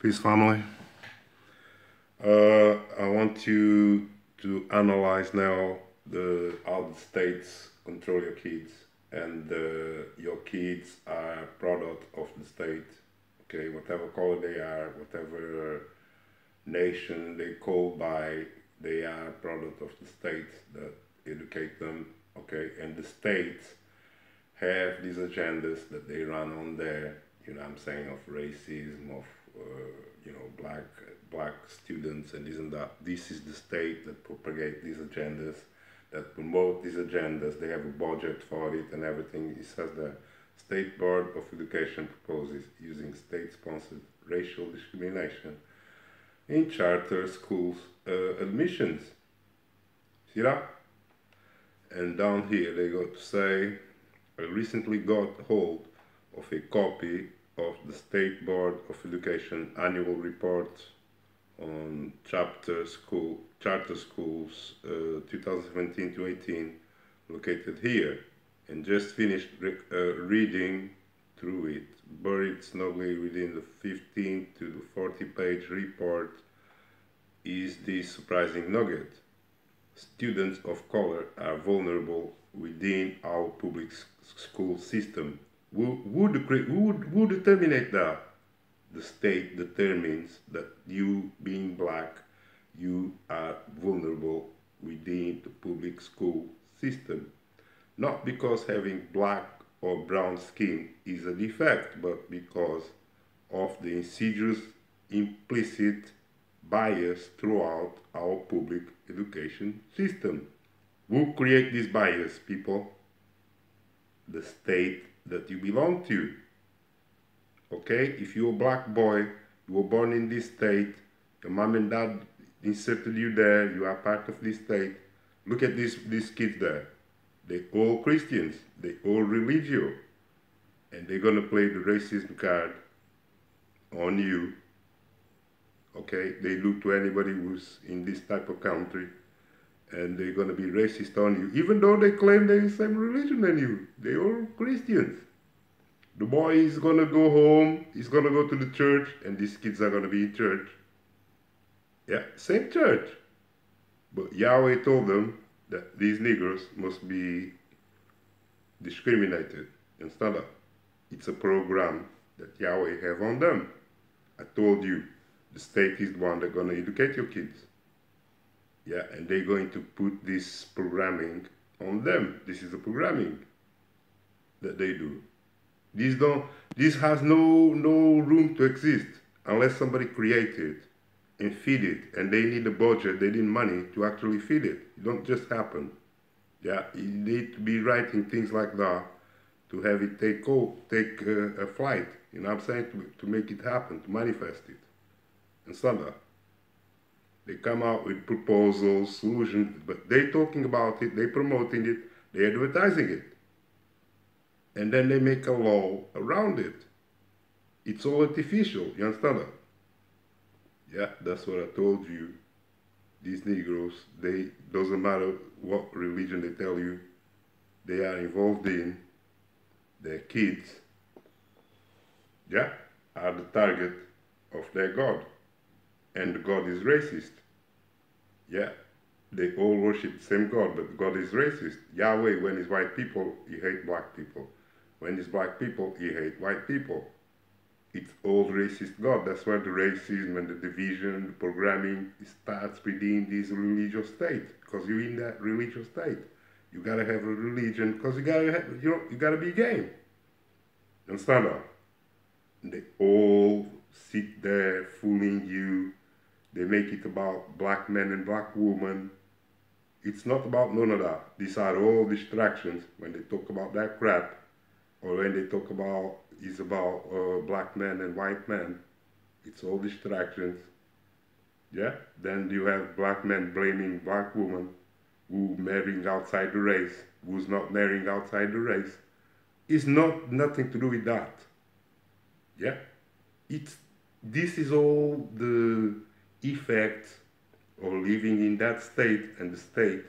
Peace, family. I want you to analyze now how the states control your kids, and your kids are product of the state. Okay, whatever color they are, whatever nation they call by, they are product of the state that educate them. Okay, and the states have these agendas that they run on there. You know, what I'm saying, of racism, of black students and this and that. This is the state that propagate these agendas, that promote these agendas. They have a budget for it and everything. It says the State Board of Education proposes using state-sponsored racial discrimination in charter schools admissions. See that? And down here they go to say, I recently got hold of a copy of the State Board of Education annual report on charter schools 2017 to 18, located here, and just finished reading through it. Buried snugly within the 15 to the 40 page report is this surprising nugget. Students of color are vulnerable within our public school system. Who determine that? The state determines that you, being black, you are vulnerable within the public school system. Not because having black or brown skin is a defect, but because of the insidious implicit bias throughout our public education system. Who create this bias, people? The state that you belong to. Okay, if you're a black boy, you were born in this state, your mom and dad inserted you there, you are part of this state. Look at these kids there. They all Christians, they all Religio, and they're gonna play the racism card on you. Okay, they look to anybody who's in this type of country, and they're gonna be racist on you, even though they claim they're the same religion than you. They're all Christians. The boy is gonna go home, he's gonna go to the church, and these kids are gonna be in church. Yeah, same church. But Yahweh told them that these Negroes must be discriminated. Instead of, it's a program that Yahweh have on them. I told you, the state is the one that's gonna educate your kids. Yeah, and they're going to put this programming on them. This is the programming that they do. This has no room to exist unless somebody creates it and feed it, and they need a budget, they need money to actually feed it. It don't just happen. Yeah, you need to be writing things like that to have it take a flight. You know what I'm saying? To make it happen, to manifest it. And so that they come out with proposals, solutions, but they talking about it, they promoting it, they advertising it. And then they make a law around it. It's all artificial, you understand that? Yeah, that's what I told you. These Negroes, doesn't matter what religion they tell you, they are involved in, their kids, yeah, are the target of their God. And the God is racist. Yeah, they all worship the same God, but God is racist. Yahweh, when he's white people, he hate black people. When it's black people, he hate white people. It's all racist God. That's where the racism and the division, the programming starts within this religious state. Because you're in that religious state. You gotta have a religion, because you gotta be gay. You understand that? And they all sit there fooling you. They make it about black men and black women. It's not about none of that. These are all distractions when they talk about that crap. Or when they talk about, it's about black men and white men. It's all distractions. Yeah? Then you have black men blaming black women who marrying outside the race, who's not marrying outside the race. It's nothing to do with that. Yeah? This is all the effect of living in that state, and the state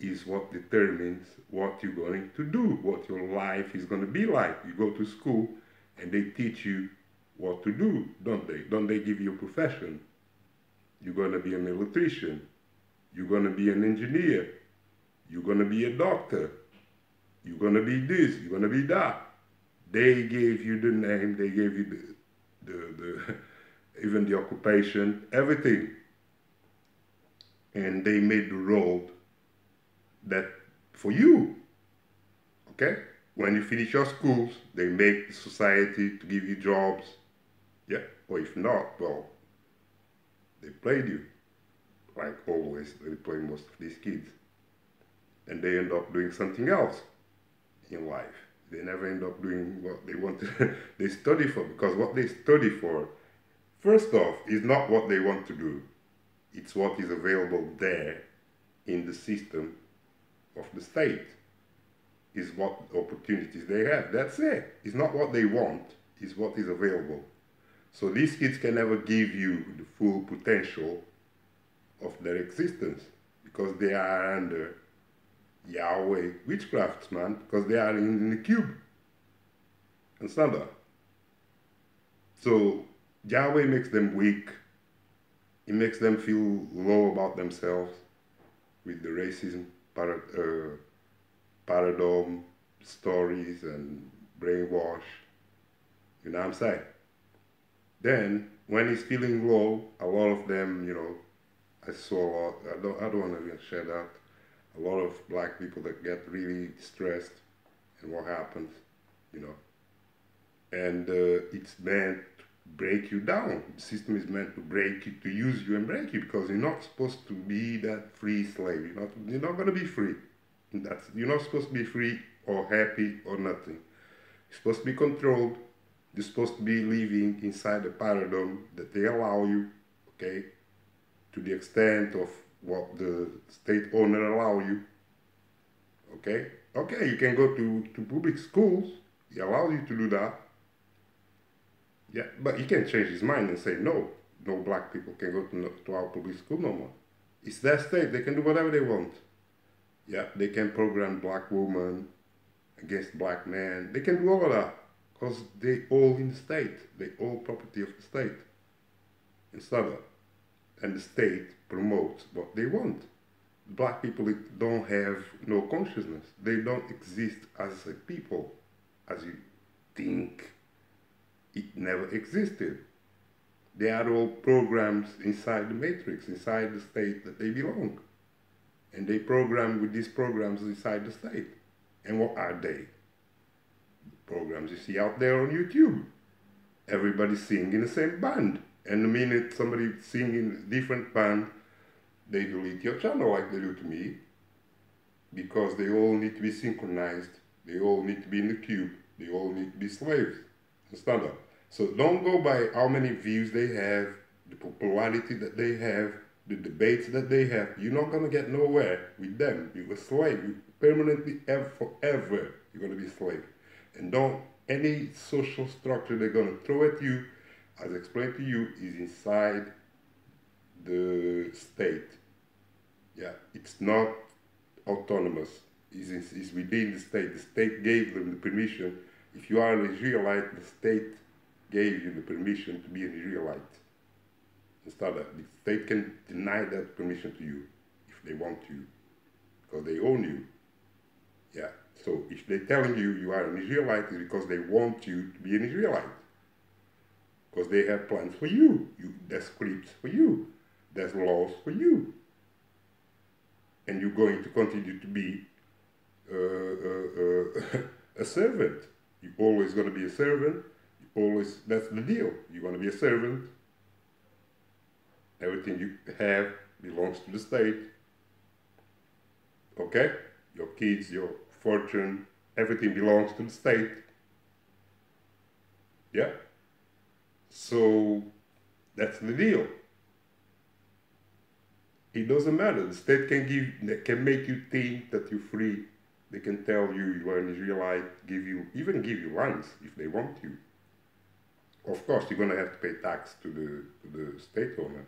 is what determines what you're going to do, what your life is going to be like. You go to school and they teach you what to do, don't they? Don't they give you a profession? You're going to be an electrician. You're going to be an engineer. You're going to be a doctor. You're going to be this. You're going to be that. They gave you the name. They gave you the even the occupation, everything. And they made the road that for you, okay? When you finish your schools, they make the society to give you jobs. Yeah, or if not, well, they played you. Like always, they play most of these kids. And they end up doing something else in life. They never end up doing what they want to, they study for, because what they study for, first off, is not what they want to do. It's what is available there in the system of the state. Is what opportunities they have. That's it. It's not what they want, it's what is available. So these kids can never give you the full potential of their existence because they are under Yhwh witchcrafts, man, because they are in the cube. Understand that? So Yhwh makes them weak. It makes them feel low about themselves with the racism paradigm stories and brainwash. You know what I'm saying? Then when he's feeling low, a lot of them, you know, I saw a lot. I don't want to even share that. A lot of black people that get really stressed, and what happens, you know. And it's meant to break you down. The system is meant to break you, to use you and break you, because you're not supposed to be that free slave. You're not going to be free. You're not supposed to be free or happy or nothing. You're supposed to be controlled. You're supposed to be living inside a paradigm that they allow you, okay, to the extent of what the state owner allow you, okay? Okay, you can go to public schools. He allows you to do that. Yeah, but he can change his mind and say, no black people can go to our public school no more. It's their state. They can do whatever they want. Yeah, they can program black women against black men. They can do all of that because they all in the state. They all property of the state. Instead of, and the state promotes what they want. Black people don't have no consciousness. They don't exist as a people, as you think it never existed. They are all programs inside the matrix, inside the state that they belong. And they program with these programs inside the state. And what are they? Programs you see out there on YouTube. Everybody singing in the same band. And the minute somebody singing a different band, they delete your channel like they do to me. Because they all need to be synchronized. They all need to be in the cube. They all need to be slaves. Understand that? So don't go by how many views they have, the popularity that they have, the debates that they have. You're not going to get nowhere with them. You're a slave. You permanently, forever, you're going to be a slave. And don't, any social structure they're going to throw at you, as explained to you, is inside the state. Yeah, it's not autonomous. It's within the state. The state gave them the permission. If you are an Israelite, the state gave you the permission to be an Israelite. Instead of, the state can deny that permission to you if they want to, because they own you. Yeah, so if they're telling you you are an Israelite, it's because they want you to be an Israelite. Because they have plans for you. There's scripts for you. There's laws for you. And you're going to continue to be a servant. You're always going to be a servant. Always, that's the deal. You're going to be a servant. Everything you have belongs to the state. Okay? Your kids, your fortune, everything belongs to the state. Yeah? So, that's the deal. It doesn't matter. The state can make you think that you're free. They can tell you you are an Israelite, even give you lands if they want to. Of course, you're going to have to pay tax to the state owner.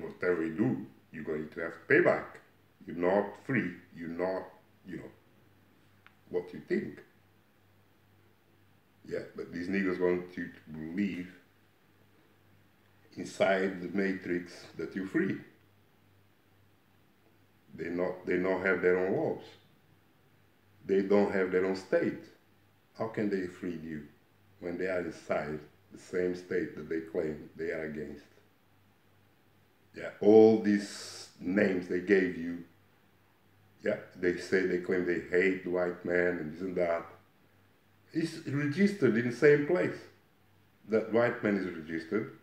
Whatever you do, you're going to have to pay back. You're not free. You're not, what you think. Yeah, but these niggas want you to believe inside the matrix that you're free. They don't have their own laws. They don't have their own state. How can they free you when they are inside the same state that they claim they are against? Yeah, all these names they gave you, yeah, they say they claim they hate the white man and this and that. It's registered in the same place. That white man is registered,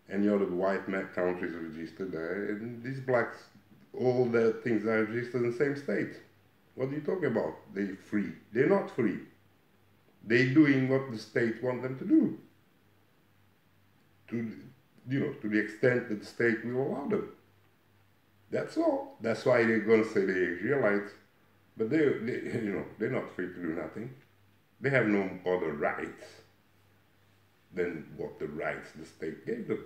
and the other white man country is registered there, and these blacks, all the things are registered in the same state. What are you talking about? They're free. They're not free. They're doing what the state wants them to do. To the extent that the state will allow them. That's all. That's why they're going to say they're Israelites, but they're not free to do nothing. They have no other rights than what the rights the state gave them.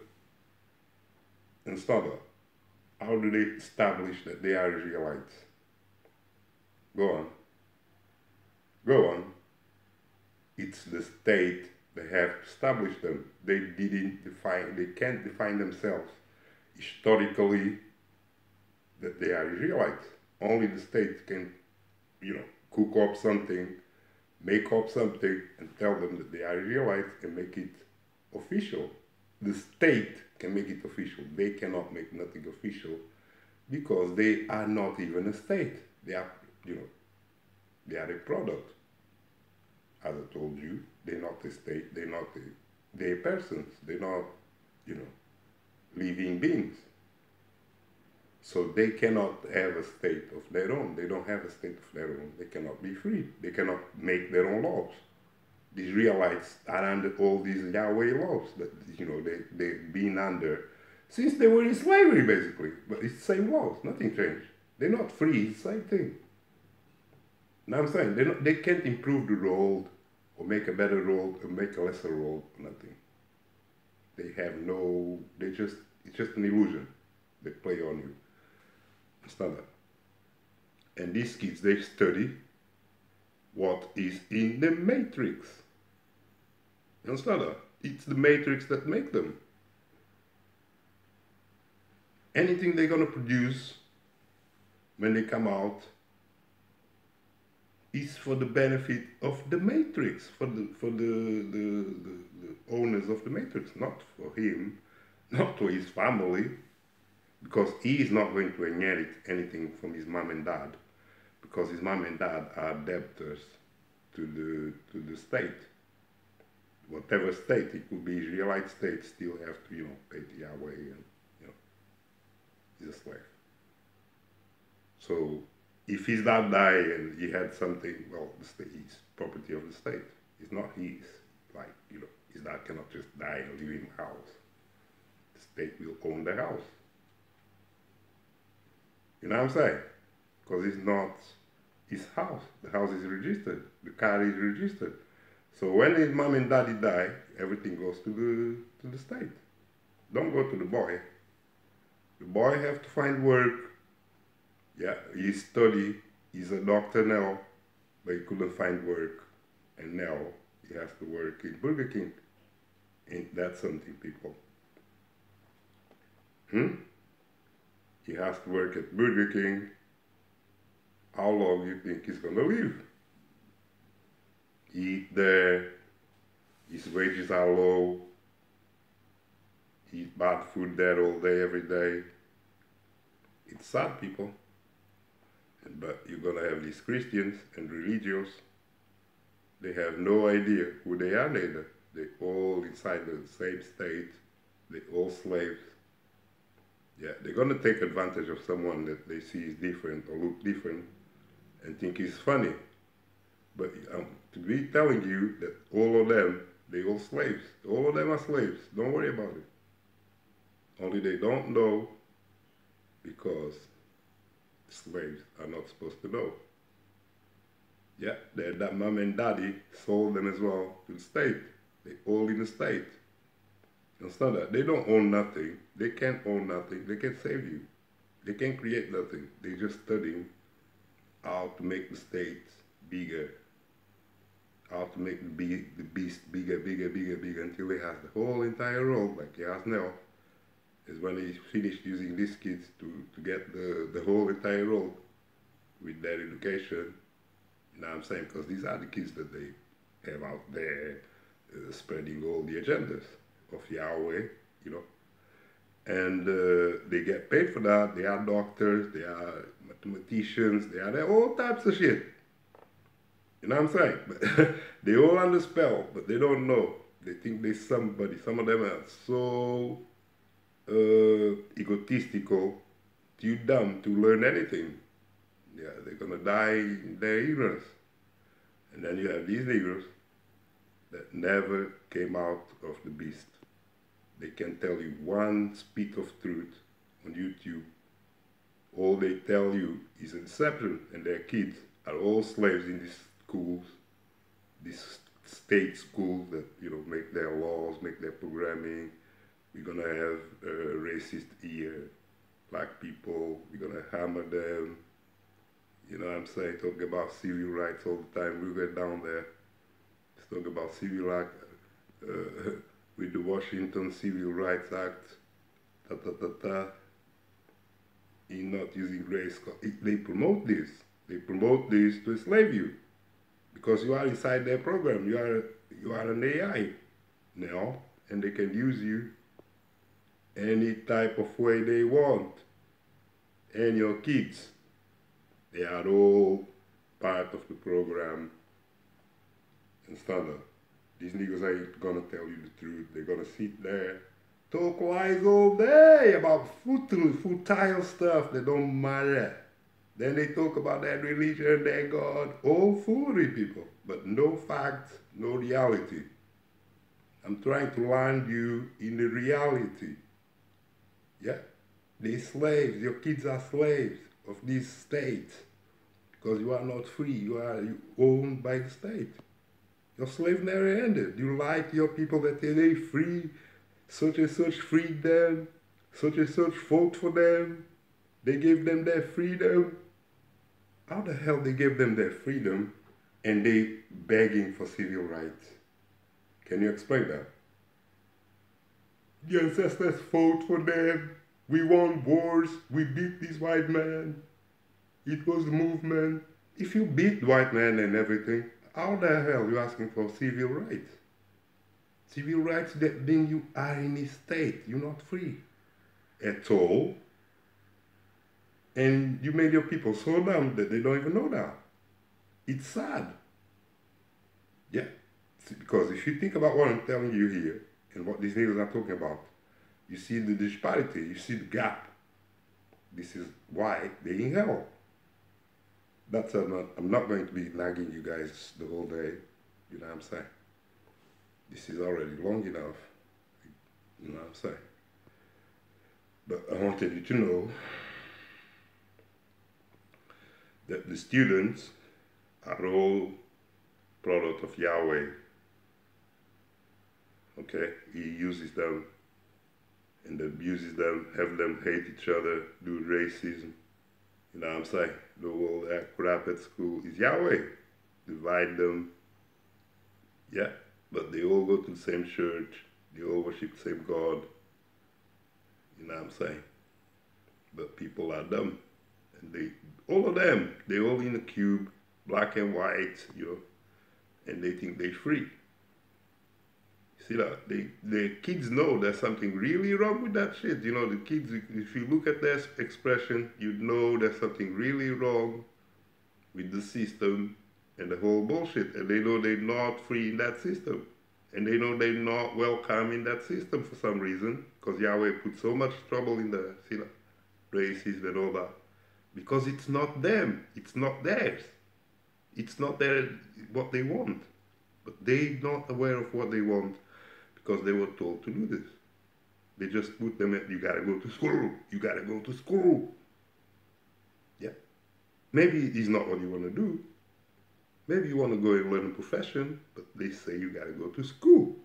And Pseudo, how do they establish that they are Israelites? Go on. Go on. It's the state that have established them. They can't define themselves historically that they are Israelites. Only the state can, cook up something, make up something, and tell them that they are Israelites and make it official. The state can make it official. They cannot make nothing official because they are not even a state. They are, they are a product. As I told you, they're not a state, they're persons, they're not, living beings. So they cannot have a state of their own. They don't have a state of their own. They cannot be free. They cannot make their own laws. The Israelites are under all these Yhwh laws that, they've been under since they were in slavery, basically. But it's the same laws, nothing changed. They're not free, it's the same thing. Now I'm saying, they can't improve the road, or make a better road, or make a lesser road, nothing. They have no, it's just an illusion. They play on you. It's not that. And these kids, they study what is in the matrix. You understand that? It's the matrix that make them. Anything they're gonna produce when they come out is for the benefit of the matrix, for the owners of the matrix, not for him, not to his family, because he is not going to inherit anything from his mom and dad, because his mom and dad are debtors to the state. Whatever state, it could be Israelite state, still have to, pay to Yahweh, and, he's a slave. So, if his dad died and he had something, well, it's property of the state. It's not his. Like, his dad cannot just die and leave him a house. The state will own the house. You know what I'm saying? Because it's not his house. The house is registered. The car is registered. So when his mom and daddy die, everything goes to the state. Don't go to the boy. The boy have to find work. Yeah, he study, he's a doctor now, but he couldn't find work, and now he has to work in Burger King. Ain't that something, people? He has to work at Burger King. How long do you think he's gonna live? Eat there, his wages are low, eat bad food there all day, every day. It's sad, people. But you're going to have these Christians and religious, they have no idea who they are neither. They're all inside the same state. They're all slaves. Yeah, they're going to take advantage of someone that they see is different or look different and think is funny. But to be telling you that all of them, they're all slaves. All of them are slaves. Don't worry about it. Only they don't know because slaves are not supposed to know. Yeah, that mom and daddy sold them as well to the state. They all in the state. Understand that? They don't own nothing. They can't own nothing. They can't save you. They can't create nothing. They're just studying how to make the state bigger, how to make the beast bigger, bigger, bigger, bigger until he has the whole entire world like he has now. Is when he finished using these kids to get the whole entire world with their education. You know what I'm saying? Because these are the kids that they have out there spreading all the agendas of Yahweh, you know. And they get paid for that. They are doctors, they are mathematicians, they are all types of shit. You know what I'm saying? But they all under spell, but they don't know. They think they're somebody. Some of them are so egotistical, too dumb to learn anything. Yeah, they're gonna die in their ignorance. And then you have these niggers that never came out of the beast. They can tell you one spit of truth on YouTube. All they tell you is a deception, and their kids are all slaves in these schools, these state schools that, you know, make their laws, make their programming. We're gonna have racist here, black people, we're gonna hammer them. You know what I'm saying? Talk about civil rights all the time. We went down there. Let's talk about civil rights with the Washington Civil Rights Act. In not using race. They promote this. They promote this to enslave you. Because you are inside their program. You are an AI now, and they can use you any type of way they want. And your kids, they are all part of the program and standard. These niggas ain't gonna tell you the truth. They're gonna sit there, talk lies all day about futile stuff that don't matter. Then they talk about their religion, their God, all foolery, people, but no facts, no reality. I'm trying to land you in the reality. Yeah? They're slaves, your kids are slaves of this state. Because you are not free, you owned by the state. Your slave never ended. You lie to your people that they free, such and such freed them, such and such fought for them, they gave them their freedom. How the hell they gave them their freedom and they begging for civil rights? Can you explain that? The ancestors fought for them, we won wars, we beat this white man, it was the movement. If you beat white man and everything, how the hell are you asking for civil rights? Civil rights that mean you are in a state, you're not free at all. And you made your people so dumb that they don't even know that. It's sad. Yeah. Because if you think about what I'm telling you here, and what these niggas are talking about, you see the disparity, you see the gap. This is why they're in hell. That's I'm not going to be nagging you guys the whole day, you know what I'm saying? This is already long enough, you know what I'm saying? But I wanted you to know that the students are all product of Yahweh. Okay, he uses them and abuses them, have them hate each other, do racism. You know what I'm saying? Do all that crap at school is Yahweh. Divide them. Yeah, but they all go to the same church. They all worship the same God. You know what I'm saying? But people are dumb. And all of them, they all in a cube, black and white, you know, and they think they're free. See that? The kids know there's something really wrong with that shit. You know, the kids, if you look at their expression, you know there's something really wrong with the system and the whole bullshit. And they know they're not free in that system. And they know they're not welcome in that system for some reason. Because Yahweh put so much trouble in the, see that? Racism and all that. Because it's not them. It's not theirs. It's not what they want. But they're not aware of what they want. Because they were told to do this. They just put them at, you gotta go to school, you gotta go to school. Yeah. Maybe it's not what you want to do. Maybe you want to go and learn a profession, but they say you gotta go to school.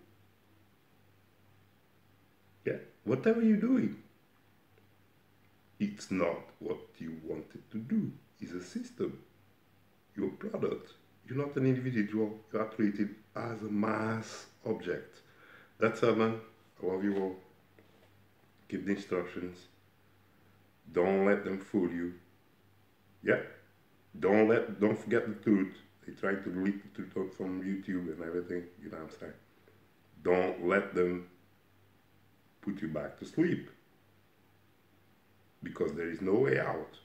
Yeah. Whatever you're doing, it's not what you wanted to do. It's a system. You're a product. You're not an individual. You are treated as a mass object. That's it, man. I love you all. Keep the instructions. Don't let them fool you. Yeah. Don't forget the truth. They try to leak the truth from YouTube and everything. You know what I'm saying? Don't let them put you back to sleep. Because there is no way out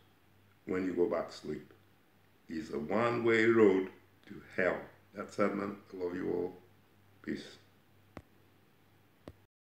when you go back to sleep. It's a one-way road to hell. That's it, man. I love you all. Peace.